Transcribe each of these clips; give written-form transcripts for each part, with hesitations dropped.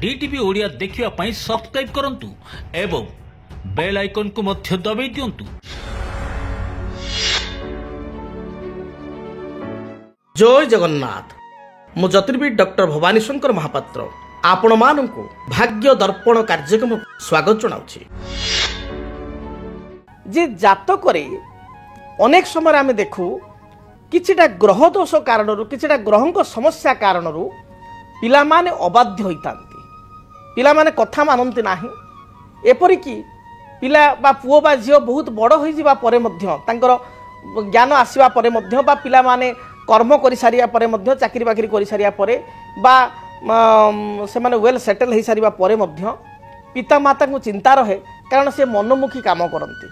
DTV Odia देखिवा पाई subscribe करंतु एवं bell icon को मध्य दबाई दियंतु। जय जगन्नाथ। मु ज्योतिर्विद डॉक्टर भवानी शंकर महापात्र आपण मानकु भाग्य दर्पण कार्यक्रम स्वागत जनाउछि। जे जातक रे अनेक समय आमे देखु किछिटा ग्रह दोष कारणरू किछिटा ग्रहंक समस्या कारणरू पिला माने अबाध्य होइतांती, पिला माने कथा मानंती नाही। एपरिकी पिला बा पुओ बा झियो बहुत बड़ होई जिबा परे मध्य तांकर ज्ञान आसीबा परे मध्य बा पिला माने कर्म करि सारिया परे मध्य चाकरी बाकरी करि सारिया परे बा से माने वेल सेटल होई सारिबा परे मध्य पिता माता को चिंता रहे, कारण से मनोमुखी काम करती।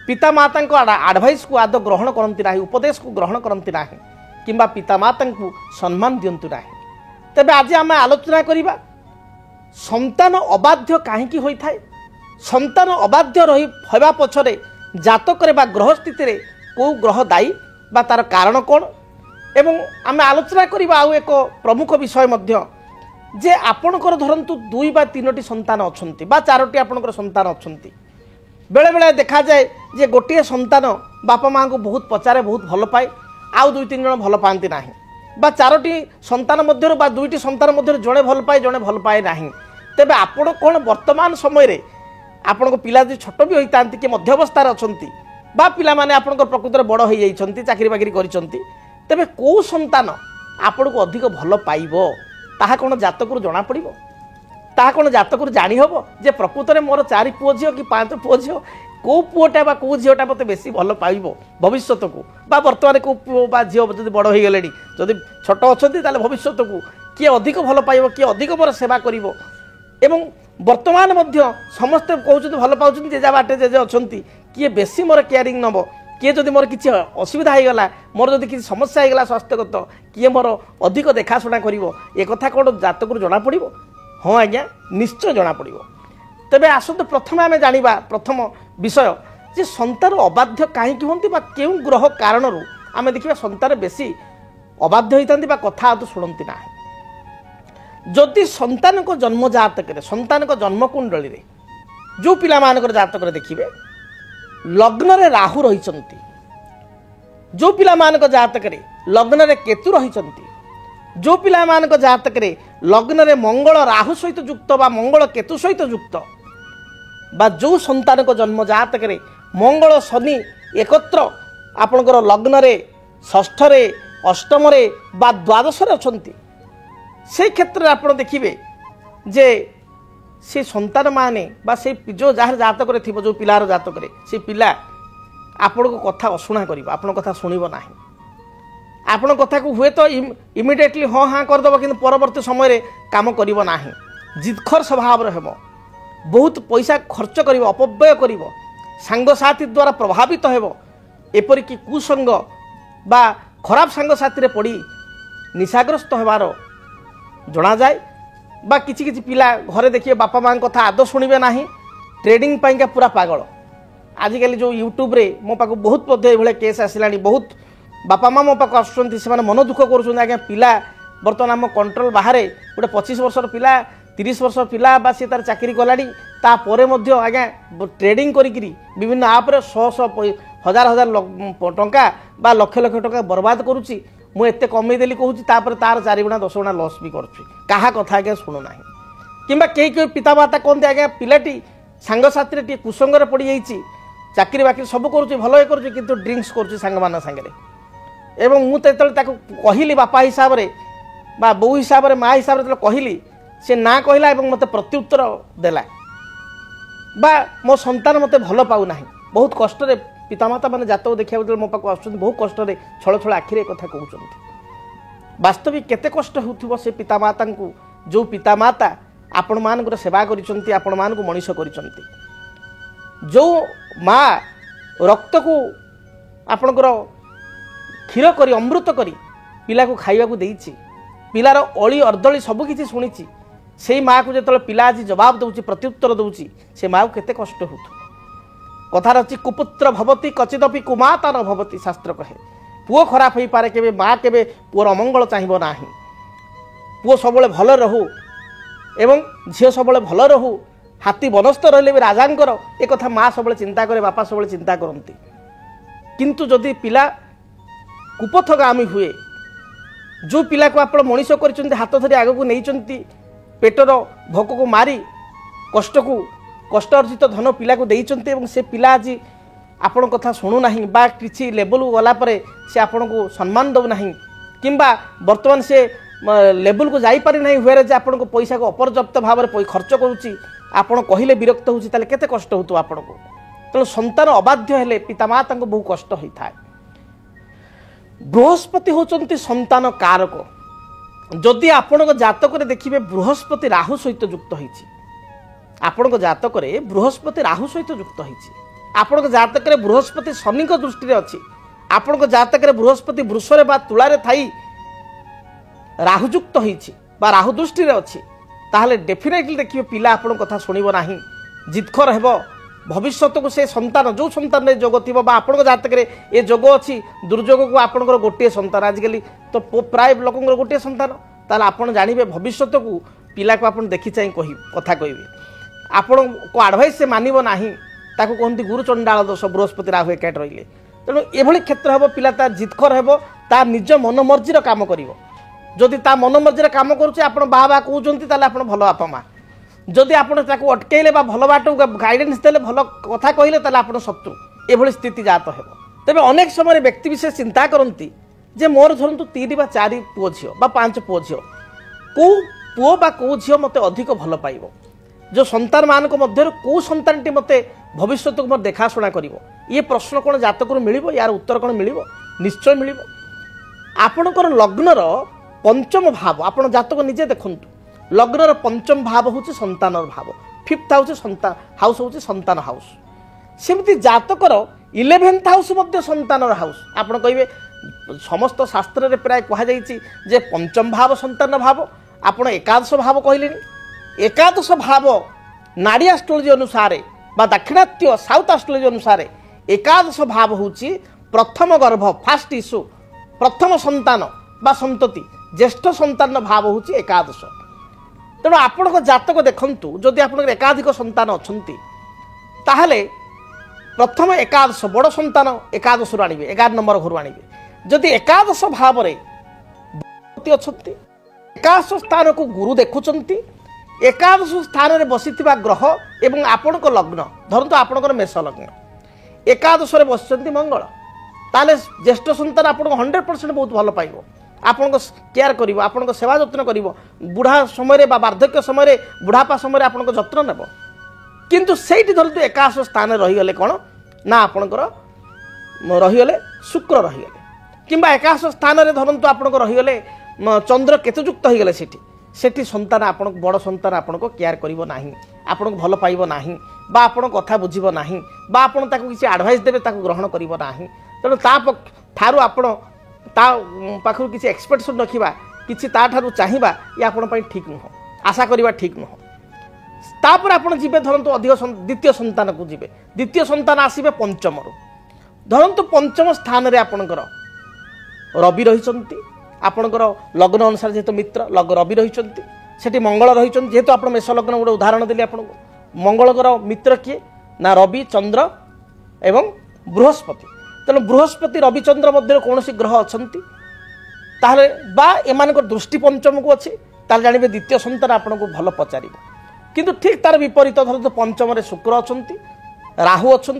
पिता माता को एडवाइस को आद ग्रहण करती ना, उपदेश को ग्रहण करती ना, किंबा पिता माता को सम्मान दिंतु ना। तेबे आज आम आलोचना करिबा संतान अबाध्य कहीं होता है, संतान अबाध्य रही होगा पछरे जातक बा ग्रह स्थिति रे को ग्रह दायी बा तार कारण कौन, एवं आम आलोचना करिबा आउ एक प्रमुख विषय मध्य जे आपणकर धरंतु 2 बा 3टी संतान अछंती बा 4टी आपणकर संतान अछंती। बेले बेले देखा जाए जे गोटे संतान बापा माँ को बहुत पचारे बहुत भल पाए, आउ 2-3 जन भल पाती ना, बा 4टी संतान मध्य बा 2टी संतान मध्य जड़े भल पाए जड़े भल पाए ना। तेबे आपण कौन वर्तमान समय रे आपण को पिला छोट भी होता कि मध्यवस्थार अछंती बा पिला माने आपण को प्रकृति बड़ हो जाइछंती चाकरी बाकरी करिसंती, तेबे को संतान आपण को अधिक भल पाइबो ताहा कोन जातकरू जना पड़िबो, ताहा कोन जातकरू जानि हबो जे प्रकृति रे मोर 4 पुओ झियो कि 5 पुओ झियो को पुओटा बा को झियोटा मते बेसी भल पाइबो भविष्यत को, बा वर्तमान को पुओ बा झियो जदि बड़ हो गेलेनी जदि छोट अछंती ताले भविष्यत को किए अधिक भल पाइबो किए अधिक मोर सेवा करिवो। एवं वर्तमान मध्य समस्त कहउछन्ती भल पाउछन्ती जेजा बाटे जेजे अछंती किए बेसी मोर केयरिंग नबो, किए जदि मोर किछि असुविधा हो गला मोर जदि किछि समस्या हो गला स्वास्थ्यगत किए मोर अधिक देखाशुना करिवो, ए कथा कोन जातकरू जना पड़िबो। हाँ आज्ञा निश्चय जना पड़िबो। तेबे आसंत प्रथम आमे जानिबा प्रथम विषय जे संतान अबाध्य कहीं होती बा केउ ग्रह कारणरू आमे देखिबा संतान बेसी अबाध्य होइतांती बा कथा आदु शुणंती ना। जदि संतान को जन्म जातक रे संतान को जन्म कुंडली रे जो पिला मानकर जातक रे देखिबे लग्न रे राहु रहिचंती, जो पिला मानक जातक रे लग्न रे केतु रहिचंती, जो पिला मानक जातक रे लग्न रे मंगल राहु सहित युक्त बा मंगल केतु सहित युक्त बा जो संतान को जन्म जातक रे मंगल शनि एकत्र आपणकर लग्न रे षष्ठ रे अष्टम रे बा द्वादश रे अछंती, से क्षेत्र में आप देखिए जे से संतान माने बा से जो जार जातक रे थिबो जो पिलार जातक रे से पिला आपण को कथा अशुणा करिवो, आपण कथा सुनिबो नाही, आपण कथा को हुए तो इमिडिएटली हाँ हाँ करदेव कि परवर्ती समय रे काम करिवो नाही, जिदखर स्वभाव रहबो, बहुत पैसा खर्च करिवो, अपव्यय करिवो, सांग साथी द्वारा प्रभावित हेबो, एपरिकी कुसंग बा खराब सांग साथी रे पड़ी निशाग्रस्त हेबार जना जाए। बा किछि किछि पिला घरे देखिए बापा माँ कथा आदौ शुणिबे नाही, ट्रेडिंग पाइका पूरा पागल। आजिकल जो यूट्यूब रे मो पाक बहुत ये केस आसिलानी, बहुत बापा माँ मो पाक आसुचंती से मन दुख करुछन आज्ञा पिला बर्तमान आम कंट्रोल बाहर गोटे 25 वर्षर पिला 30 वर्षर पिला बा सी तार चाकरी कलानी तापर आज्ञा ट्रेडिंग करी विभिन्न आप रे 100 हजार हजार टंका बा लक्ष लक्ष टंका बर्बाद करुच्ची। मु एते कमेदेली कहूँ तार 4 गुणा 10 गुणा लॉस भी करुच्ची, क्या कथा आज्ञा शुणुना कि कई पिता माता कहते आज्ञा पिलाटी सांग साथी टे कुसंग पड़ जाइए चाकरी बाकरी सब करुच्ची भल ये करुच्ची किंतु ड्रिंक्स करुच्ची सांग मान सांगे। एवं मुझे कहली बापा हिसाब से बा बो हिसाब से माँ हिसाब से कहली से ना कहला और मत प्रत्युत्तर देला बा मो संतान मत भल पाऊना, बहुत कष्ट पितामाता मैंने जातक देखा मो पाक आस बहुत कष्ट छल छल आखिरे कथा कहते। वास्तविक केते कष्ट हो से पितामाता को जो पितामाता आपण मान सेवा करिसंती, आपण मान को मनीष करिसंती, जो माँ रक्त को आपणकर क्षीर करी अमृत करी पिला को खाइबा को देइछि, पिलार अली अर्दली सबकि शुणी से माँ को जो पिला आज जवाब दौची प्रत्युत्तर दौची से माँ को केते कष्ट हो। कथार अच्छी कुपुत्र भवती कचिदपि कुमाता न भवती, शास्त्र कहे पुओ खराब हो पारे केबे माँ केबे पुओर अमंगल चाहिबो नाही, पुओ सबले भल रहू एवं झील सब भल रहू हाथी बनस्थ रहिले भी राजांकर एक कथा माँ सब चिंता करे बापा सब चिंता करती किंतु जदि पिला कुपथगामी हुए जो पिला को आप मनीष कर हाथ धरी आगक नहीं पेटर भोक को मारी कष्ट अर्जित धन पिला को देइचंती एवं से पिला आज आपण कथा शुणु ना बा किसी लेवल गला से आपण को सम्मान दौ ना किंबा वर्तमान से लेवल को जाई पारि नहीं हुए आपण को पैसा को अपर्याप्त भाव में खर्च करुच्ची आपण कहले विरक्त होची ताले केते कष्ट होतो आपण को तेणु संतान अबाध्य हेले पितामाता को बहु कष्ट होता है। बृहस्पति होचंती संतान कारक जदि आपण जातक देखिए बृहस्पति राहु सहित युक्त होईची आपण जातक बृहस्पति राहु सहित युक्त होईची आपण जातक बृहस्पति शनि दृष्टि अच्छी आपण जातक बृहस्पति वृषरे बा तुलारे थाई राहुयुक्त होईची बा राहु दृष्टि अच्छी ताहले डेफिनेटली देखिए पिला आपण कथा शुणिब नाही जिदखर हेब भविष्य को से संतान जो संतान जोग थी आपण जातक ये जोग अच्छी दुर्जोग को आपंकर गोटे संतान आजिकल तो प्राय लोक गोटे संतान ताल आपण जानवे भविष्य को पिला को आप देखी चाह कथा कहे आपण को आडभाइस से मानव ना ताकू कहते गुरुचंडाल दोष बृहस्पति राहु एकाट रहिले तेणु एभली क्षेत्र हम पिला तार जिदखर हेब तार निज मनमर्जीर काम करिवो जदि ता मनमर्जीर काम करुचे आपण बाबा कहते ताले आपण भल बापा माँ जदि आपण ताकू अटकेले बा भल बाट गाइडेंस देले भल कथा कहले ताले आपण शत्रु एभली स्थिति जात हेब तेबे अनेक समय व्यक्ति विशेष चिंता करती जे मोर धरतु 3 बा 4 पुओ झियो बा 5 पुओ झियो को पुओ बा को झियो मते अधिक भल पाइबो जो संतान मान मध्य कौ संतानटी मत भविष्य को देखाशुना कर ये प्रश्न कौन जातक मिल यार उत्तर कौन मिल निश्चय मिल आपणकर लग्नर पंचम भाव आप जातक निजे देखु लग्नर पंचम भाव हूँ संतान भाव फिफ्थ हाउस हूँ संतान हाउस सेमती जातकर 11th हाउस संतान हाउस आप कहे समस्त शास्त्र में प्राय कहुई पंचम भाव संतान भाव आप एकादश भाव कहले एकादश भाव नाड़ी एस्ट्रोलोजी अनुसार बा दाक्षिणात्य साउथ एस्ट्रोलोजी अनुसार एकादश भाव होची प्रथम गर्भ फास्ट इश्यू प्रथम संतान बा संतति ज्येष्ठ संतान भाव होची एकादश तेणु आपण जातक देखंतु जदि आप एकाधिक संतान अछंती ताहले प्रथम एकादश बड़ संतान एकादश आणिबे 11 नंबर घर आणिबे जदि एकादश भाव रे अछंती एकादश स्थान को गुरु देखुचंती एकादश स्थान में बसी ग्रह एवं आपण को लग्न धरतु आपणकर मेष लग्न एकादश बस मंगल ताले ज्येष्ठ संतान आपको 100% बहुत भल पाइब आपण केयर कर आपण सेवा जत्न कर बुढ़ा समय वार्धक्य समय बुढ़ापा समय आपण जत्न नेब किंतु सेठी धरतु एकादश स्थान रहीगले कौन ना आपणकर रहीगले शुक्र रहीगले किंबा एकादश स्थान में धरतु आपण रहीगले चंद्र केतुयुक्त होगले सेठी संतान आपण बड़ संतान आपण को केयर करिवो नाही आपण को भल पाइबो नाही बा आपण कथा बुझिबो नाही बा आपण ताको किसी एडवाइस देबे ताको ग्रहण करिवो नाही तेणु ता ठारू आपण ता पाखरु किसी एक्सपेक्टेशन रखिबा किसी ता ठारू चाहिबा ये आपण पई ठीक नुह आशा करिबा ठीक नुह तापर आपण जिबे धरंतु अधिक द्वितीय संतान को जिबे द्वितीय संतान आसीबे पंचम रु धरंतु पंचम स्थान रे आपणकर रवि रहिसंती आपणकर लग्न अनुसार जेहेतु मित्र रवि रही मंगल रही जेहेतु आप मेष लग्न गोटे उदाहरण देली आपको मंगलकर मित्र किए ना रवि चंद्र एवं बृहस्पति तेणु बृहस्पति रविचंद्र मध्य कौन ग्रह अच्छा ताहले बा एमान दृष्टि पंचम को अच्छी ताल जानवे द्वितीय संतान आपको भल पचार किंतु ठीक तार विपरीत धरतु पंचम शुक्र अच्छा राहु अच्छा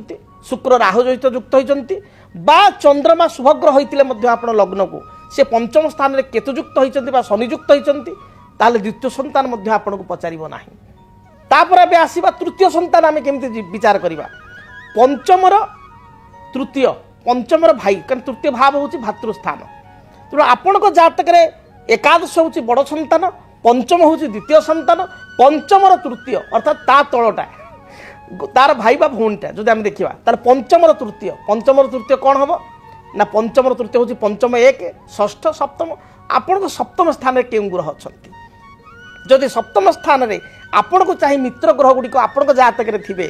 शुक्र राहु सहित युक्त होती बा चंद्रमा शुभग्रह होते आप लग्न को से पंचम स्थान में केतुयुक्त होती शनियुक्त होती ताले द्वितीय संतान आपको पचार ना तापर आसवा तृतीय संतान आम केमी विचार करवा पंचमर तृतीय पंचमर भाई कारण तृतीय भाव हूँ भातृस्थान तेणु आपण जातक एकादश हूँ बड़ संतान पंचम हूँ द्वितीय संतान पंचमर तृतीय अर्थात ता तलटा तार भाई बा भौणीटा जो आम देखा तार पंचमर तृतीय कौन हम ना पंचमर तृतीय हूँ पंचम 1 षष्ठ सप्तम आपण को सप्तम स्थान में क्यों ग्रह अच्छा जदि सप्तम स्थान में आपण को चाहे मित्र ग्रह गुड़िक आपण जातक थे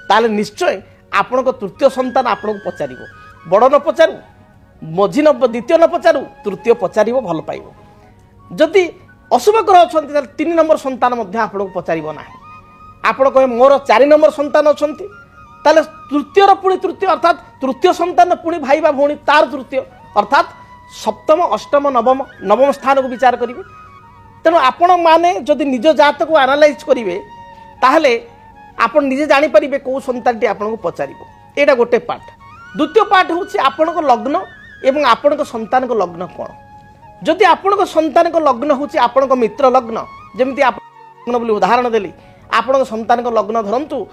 ताले निश्चय आपण को तृतीय संतान आपण को पचार बड़ न पचारू मझी न द्वितीय न पचारू तृतीय पचार भल पाइब जदि अशुभ ग्रह अच्छा 3 नंबर संतान आपको पचार ना आप कहे मोर 4 नंबर संतान अच्छा तृतीय पुणी तृतीय अर्थात तृतीय संतान पुणी भाई बा भौणी तार तृतीय अर्थात सप्तम अष्टम नवम नवम स्थान को विचार करेंगे। तेणु आपण मैंने जदि निज जात को आनालाइज करेंगे ताहले आपण निजे जानीपारे कौ संतान आपको पचार यहाँ गोटे पार्ट। द्वितीय पार्ट हूँ आपण लग्न एवं आपण संतान को लग्न कौन जदि आपण संतान को लग्न हूँ आपण मित्र लग्न जमी आप उदाहरण देली आपण संतान को लग्न धरतु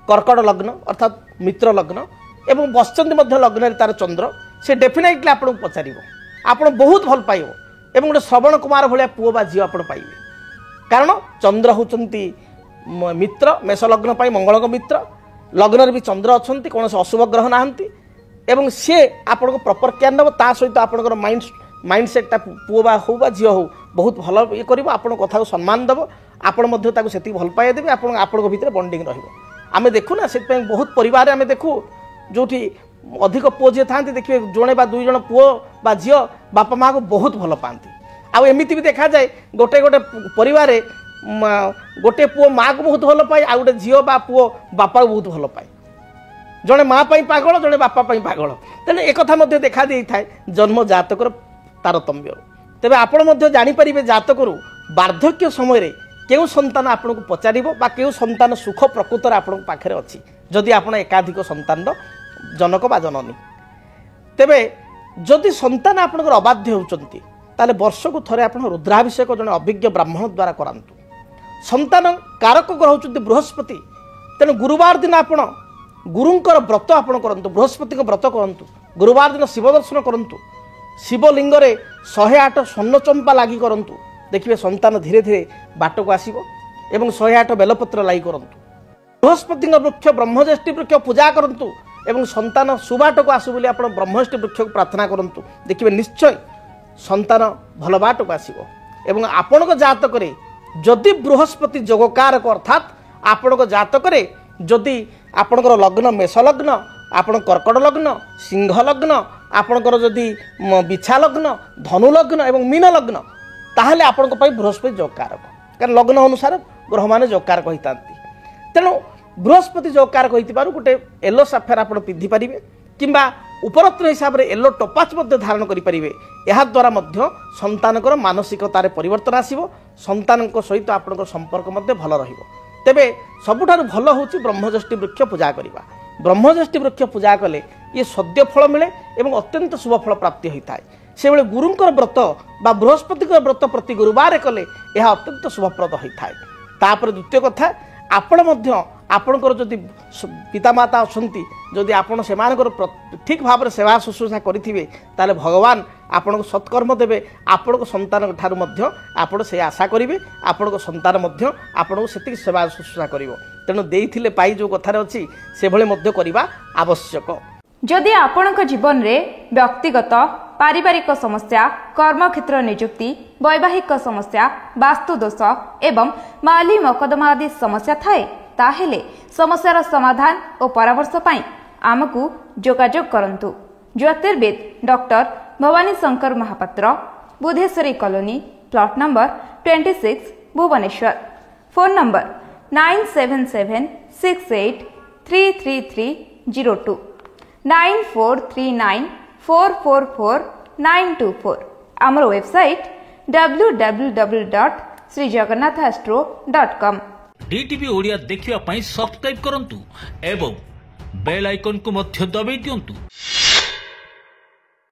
कर्कट लग्न अर्थात मित्र लग्न एवं बसचंद लग्न तार चंद्र से डेफिनेटली आपको पचार आपड़ बहुत भल पाइब एवं गोटे श्रवण कुमार भाया पुओ बा झील आप पाइबे कारण चंद्र होती मित्र मेष लग्न पर मंगल मित्र लग्न भी चंद्र अच्छा कौन से अशुभ ग्रह नहांती एवं सी आपन को प्रॉपर केयर नब ता सहित आपंकर माइंड सेटा पुओ बा हो बा झील हो बहुत भल ये कर आपण कथा को सम्मान देव आपण से भल पाई देवे आपण भितर बॉन्डिंग रमें देखू ना से बहुत परिवार आम देखू जो अधिक पुओ जी था देखिए जड़े बा दुई जन पुओ बा झील बापा माँ को बहुत भल पाती आमती भी देखा जाए गोटे गोटे परिवार गोटे पुओ माँ को बहुत भल पाए आ गोटे झील बा पुओ बापा को बहुत भल पाए जड़े माँ पागल जड़े बापा पागल तेणु एक देखा दे था जन्म जातकर तारतम्य तेरे आपण जानीपारे जातक वार्धक्य समय केउ संतान आपको पचार केउ संतान सुख प्रकृतर आपण पाखे अच्छी जदि आप एकाधिक संतान जनक बा जननी तेबे जदि संतान आपंकर अबाध्य होती वर्ष को थरे आप रुद्राभिषेक जन अभिज्ञ ब्राह्मण द्वारा करातु। संतान कारक ग्रह होती बृहस्पति तेणु गुरुवार दिन आप गुरुंकर व्रत आपण करंतु बृहस्पति व्रत करंतु गुरुवार दिन शिव दर्शन करंतु शिवलिंग 108 स्वर्ण चंपा लगी करंतु देखिए संतान धीरे धीरे बाट को आसीबो एवं 108 बेलपत्र लगी करंतु बृहस्पति वृक्ष ब्रह्मज्येष्ठी वृक्ष पूजा करंतु एवं संतान सुबाट को आसु बोली आपण ब्रह्मज्येष्ठी वृक्ष को प्रार्थना करंतु देखिए निश्चय संतान भल बाट को आसीबो एवं आपण जातक जदि बृहस्पति जोगकारक अर्थात आपण जातक जदि आपणकर लग्न मेष लग्न आपण कर्कट लग्न सिंह लग्न आपणकर जदि बिछा लग्न धनु लग्न एवं मीन लग्न ताहले आपण बृहस्पति जोगकारक कारण लग्न अनुसार ग्रह मान जोगकारक होता तेणु बृहस्पति जोगकारक होइतिबारु गोटे येलो साफेर आपण पिंधि पारिबे किंबा उपरत्र हिसाब रे येलो टोपाच मध्य धारण करि पारिबे एहा द्वारा मध्य संतानकर मानसिकतार परिवर्तन आसीबो संतानक सहित आपणकर संपर्क मध्य भल रहिबो। तेबे सबुठारु भल होउची ब्रह्मज्येष्ठी वृक्ष पूजा करिबा। ब्रह्मज्येष्ठी वृक्ष पूजा कले ये सद्य फल मिले एवं अत्यंत शुभ फल प्राप्ति होता है से बेले गुरुंकर व्रत बा बृहस्पति व्रत प्रति गुरुवार कले यह अत्यंत शुभप्रद होता है। तापर द्वितीय कथा आपण मध्य आपणकर जदि पितामाता अछंती जदि आपण सेमानकर ठीक भाव में सेवा शुश्रूषा करिथिबे ताले भगवान आपण सत्कर्म देवे आपण संतान ठारू मध्य आपण से आशा करिवे आपण संतान मध्य आपण सेति सेवा शुश्रूषा करिवो तेणु देइथिले पाई जो कथार अछि से भले मध्य करिवा आवश्यक। जदि आपणक जीवन रे व्यक्तिगत पारिवारिक समस्या कर्मक्षेत्र नियुक्ति वैवाहिक समस्या वास्तु दोष एवं माली मकदमा आदि समस्या थाए ताहेले समस्यार समाधान और परामर्श पाई आमकु जोगाजोग करंतु। ज्योतिर्वेद doctor Bhavani Shankar Mahapatra Budheswari colony plot number 26 Bhubaneswar. Phone number 9776833302 9439444924 आमर वेबसाइट www.srijagannathastro.com। डीटीवी ओडिया देखिवा पई सब्सक्राइब करंतु एवं बेल आइकन को मध्य दबाई दियंतु।